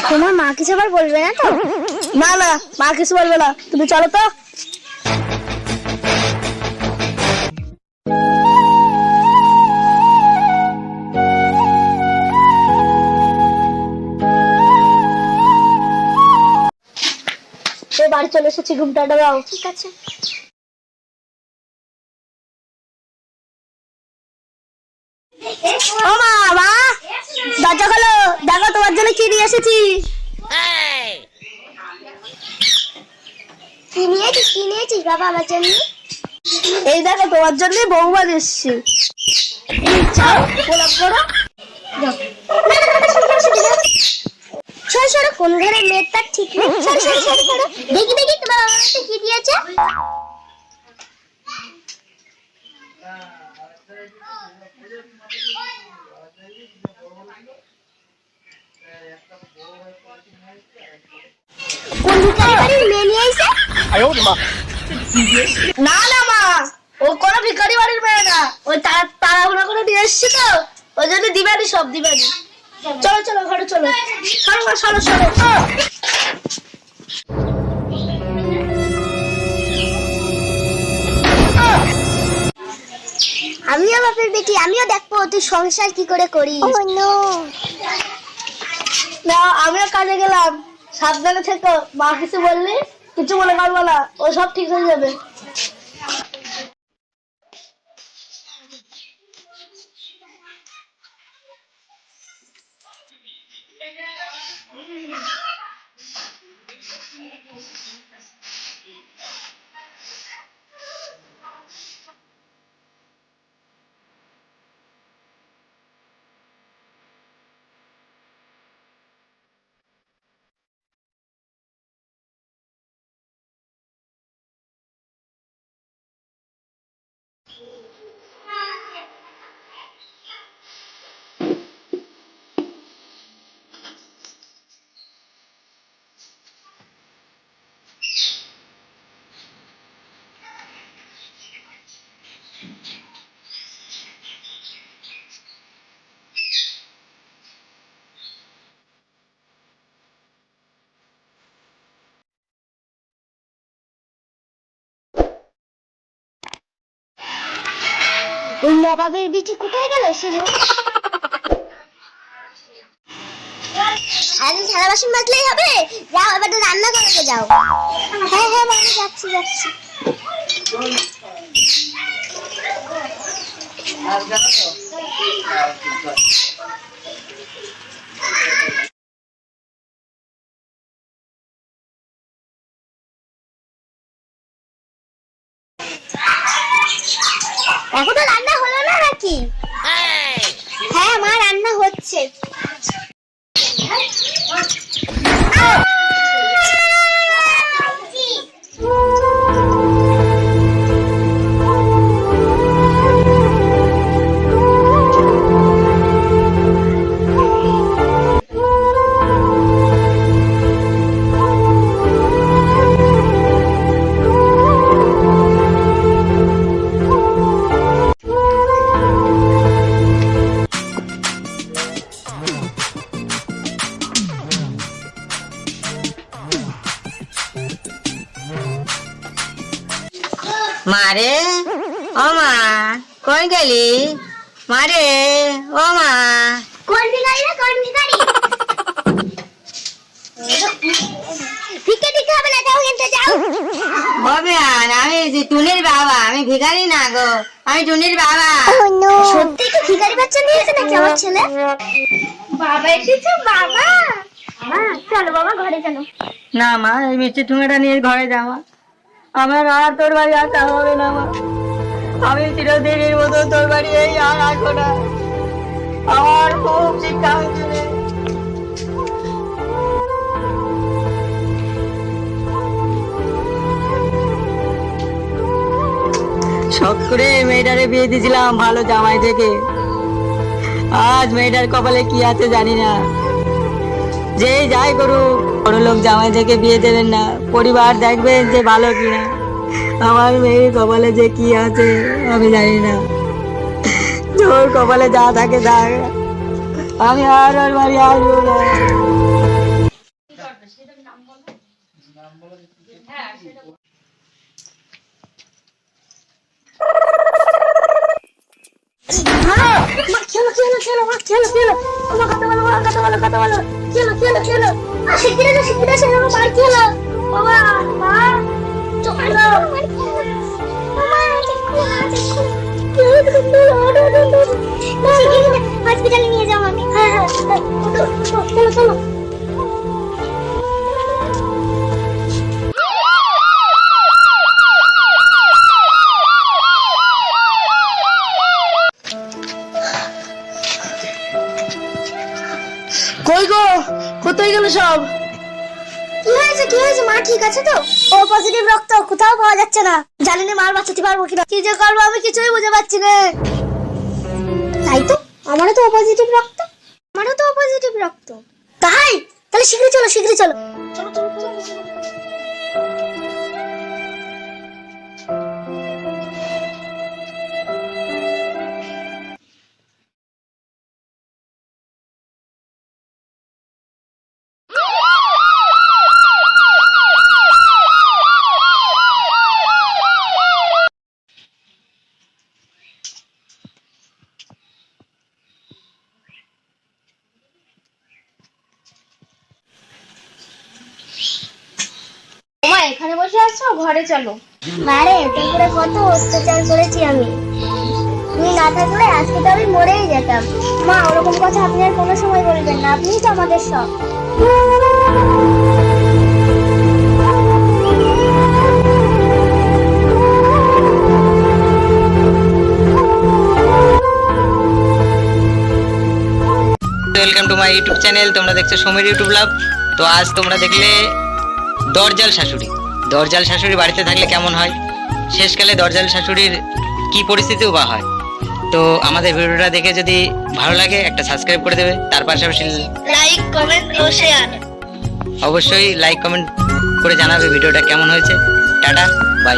তোমার মা কিছু আবার বলবে না তো? না না, মা কিছু বলবে না, তুমি চলো তো। বাড়ি চলে এসেছি, ঘুমটা দাও। ঠিক আছে। ও মা, মা দরজা খোলো, দেখো তোমার জন্য কি নিয়ে এসেছি। কি নিয়েছিস বাবা আমার জন্য? এই দেখো তোমার জন্য বহুবার এসেছি। সরো কোন ঘরের মেয়েটা ঠিক নেই। সরো দেখি তোমার আমাকে কি দিয়েছে। কোন ভিখারি বাড়ির মেয়ে নিয়ে এসে? না না মা, ও কোনো ভিখারি বাড়ির মেয়ে না, ওই তাড়াহুড়া করে নিয়ে এসছি তো, ওই জন্য দিবানি, সব দিবানি। চলো চলো ঘরে চলো, সরো সরো সরো। আমিও বাপের বেটি, আমিও দেখবো তুই সংসার কি করে করিস। না, আমিও কাজে গেলাম, সাবধানে থেকো। মা কিছু বললি কিছু মনে করবো না, ও সব ঠিক হয়ে যাবে। ওই নবাবের বিটি কোথায় গেল শুধু? আজ থালা বাসন মাজলেই হবে? যাও এবার তো রান্না করতে যাও। হ্যাঁ বাবা, যাচ্ছি। এখনো রান্না হলো না নাকি? হ্যাঁ মা, রান্না হচ্ছে। মারে, ও মা কই গেলি? মারে, ও মা। কোন ভিখারি? ভিক্ষে দিতে হবে না, যাও কিন্তু যাও। আমি টুনির বাবা, আমি ভিখারি না গো, আমি টুনির বাবা। সত্যি কি ভিখারি বাচ্চা নিয়েছে নাকি আমার ছেলে? বাবা এসেছে, বাবা। চলো বাবা ঘরে চলো। না মা, এই মিষ্টি ঠুঙাটা নিয়ে ঘরে যাওয়া, আমার আর তোর বাড়ি আসা হবে না মা। আমি চিরদিনের মতো তোর বাড়ি এই আর আসবো না। আমার খুব শিক্ষা হয়েছে। শখ করে মেয়েটারে বিয়ে দিয়েছিলাম ভালো জামাই থেকে, আজ মেয়েটার কপালে কি আছে জানি না। যে যাই করুক, বড় লোক জামাই থেকে বিয়ে দেবেন না, পরিবার দেখবেন যে ভালো কিনা। আমার মেয়ের কপালে যে কি আছে আমি জানি না। তোর কপালে যা থাকে থাক, আমি আর ওর বাড়ি আসবো না। খেলো খেলো মা, খেলো খেলো। মা কথা বলো, মা কথা বলো, কথা বলো। খেলো খেলো খেলো। শিগগির এসে আমার মার খেলো। বাবা মা চলো। হসপিটালে নিয়ে যাও আমি। হ্যাঁ হ্যাঁ হ্যাঁ, চলো চলো। কই গো, কোথায় গেল সব? কি হয়েছে মা ঠিক আছে তো? ও পজিটিভ রক্ত কোথাও পাওয়া যাচ্ছে না। জানি না মার বাঁচাতে পারবো কিনা। কি যে করবো আমি কিছুই বুঝে পাচ্ছি না। তাই তো, আমারও তো পজিটিভ রক্ত। তাই তাহলে শীঘ্রই চলো, শীঘ্রই চলো। মা এখানে বসে আছো, ঘরে চলো। মারে তোর করে কত অত্যাচার করেছি আমি, তুমি না থাকলে আজকে তো আমি মরেই যেতাম। মা ওরকম কথা আপনি আর কোনো সময় বলবেন না, আপনিই তো আমাদের সব। Welcome to my YouTube channel. তোমরা দেখছো সমীর ইউটিউব লাভ। তো আজ তোমরা দেখলে দরজাল শাশুড়ি। দরজাল শাশুড়ি বাড়িতে থাকলে কেমন হয়, শেষকালে দরজাল শাশুড়ির কি পরিস্থিতিও বা হয়। তো আমাদের ভিডিওটা দেখে যদি ভালো লাগে একটা সাবস্ক্রাইব করে দেবে, তার পাশাপাশি লাইক কমেন্ট ও শেয়ার। অবশ্যই লাইক কমেন্ট করে জানাবে ভিডিওটা কেমন হয়েছে। Tata bye.